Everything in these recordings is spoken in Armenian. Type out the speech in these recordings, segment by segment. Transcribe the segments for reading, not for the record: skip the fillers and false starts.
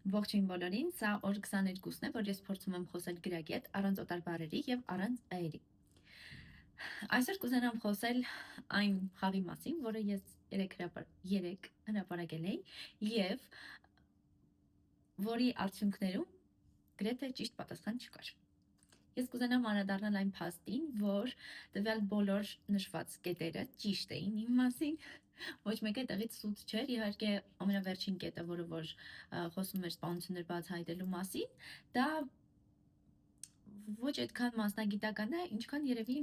Ողջույն բոլորին, սա օր 22-ն է, որ ես փորձում եմ խոսել գրագետ, առանց օտար բառերի եւ առանց ը-երի։ Այսօր կուզենամ խոսել այն խաղի մասին, որը ես երեք հրապարակել էի եւ որի արդյունքներում գրեթե ճիշտ պատասխան չկար։ Ես կուզենամ անդրադառնալ այն փաստին, որ տվյալ բոլոր նշված կետերը ճիշտ էին իմ մասին, ոչ մեկը տեղից սուտ չէր, իհարկե ամենավերջին կետը, որը որ խոսում էր սպանություններ բացահայտելու մասին, դա ոչ այդքան մասնագիտական է, ինչքան երևի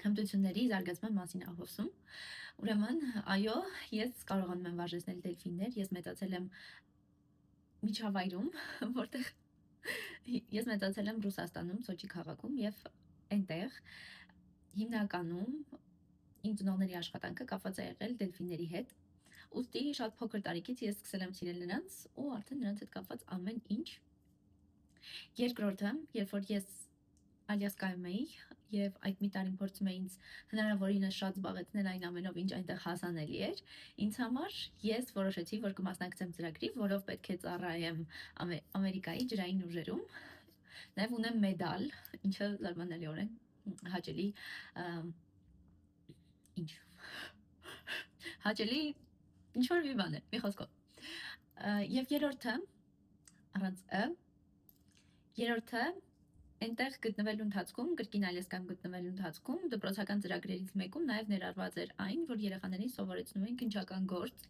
հմտությունների զարգացման մասին է խոսում։ Ուրեմն, այո, ես կարողանում եմ վարժեցնել դելֆիններ, ես մեծացել եմ միջավայրում, որտեղ ես մեծացել եմ Ռուսաստանում, Սոչի քաղաքում եւ այնտեղ հիմնականում իմ ծնողների աշխատանքը կապված է եղել դելֆինների հետ։ Ուստի շատ փոքր տարիքից ես սկսել եմ սիրել նրանց ու արդեն նրանց հետ կապված ամեն ինչ։ Երկրորդը, երբ որ ես Ալյասկայում էի եւ այդ մի տարին փորձում էի ինձ հնարավորինս շատ զբաղեցնել այն ամենով, ինչ այնտեղ հասանելի էր, ինձ համար ես որոշեցի, որ կմասնակցեմ ծրագրի, որով պետք է ծառայեմ Ամերիկայի ջրային ուժերում։ Նաև ունեմ մեդալ, ինչը զարմանալիորեն հաճելի հաճելի ինչ որ մի բան է, մի խոսքով։ Եվ երրորդը այնտեղ գտնվելու ընթացքում, կրկին Ալյասկայում գտնվելու ընթացքում դպրոցական ծրագրերից մեկում նաև ներառված էր այն, որ երեխաներին սովորեցնում են քննչական գործ,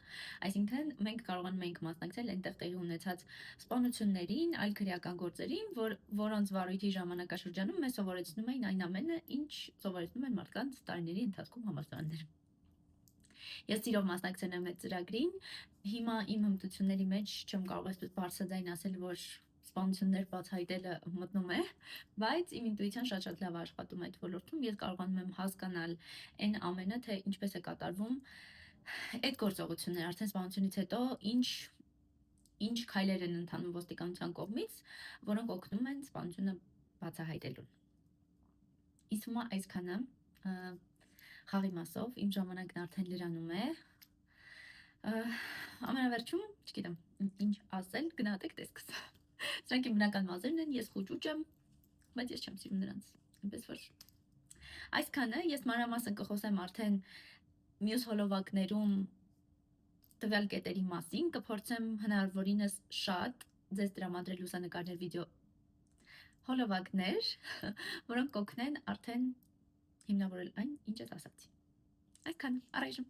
այսինքն մենք կարողանում ենք մասնակցել այնտեղ տեղի ունեցած սպանություններին, այլ քրեական գործերին, որոնց վարույթի ժամանակաշրջանում մեզ սովորեցնում էին այն ամենը, ինչ սովորեցնում են մարդկանց տարիների ընթացքում համալսարաններում։ Ես սիրով մասնակցել եմ այդ ծրագրին, հիմա իմ հմտությունների մեջ չեմ կարող այսպես բարձրաձայն ասել, որ սպանություններ բացահայտելը մտնում է, բայց իմ ինտուիցիան շատ լավ աշխատում է այդ ոլորտում, ես կարողանում եմ հասկանալ այն ամենը, թե ինչպես է կատարվում այդ գործողությունները, արդեն սպանությունից հետո ինչ քայլեր են ընթանում ոստիկանության կողմից, որոնք օգնում են սպանությունը բացահայտելուն։ Իսկ հիմա այսքանը խաղի մասով, իմ ժամանակն արդեն լրանում է, ամենավերջում, չգիտեմ, ինչ ասել, գնահատեք տեսքս, սրանք իմ բնական մազերն են, ես խուճուճ եմ, բայց ես չեմ սիրում նրանց, այնպես որ այսքանը, ես մանրամասն կխոսեմ արդեն մյուս հոլովակներում տվյալ կետերի մասին, կփորձեմ հնարավորինս շատ ձեզ տրամադրել լուսանկարներ, վիդեո հոլովակներ, որոնք կօգնեն արդեն հիմնավորել այն, ինչ ես ասացի։ Այսքանը, առայժմ։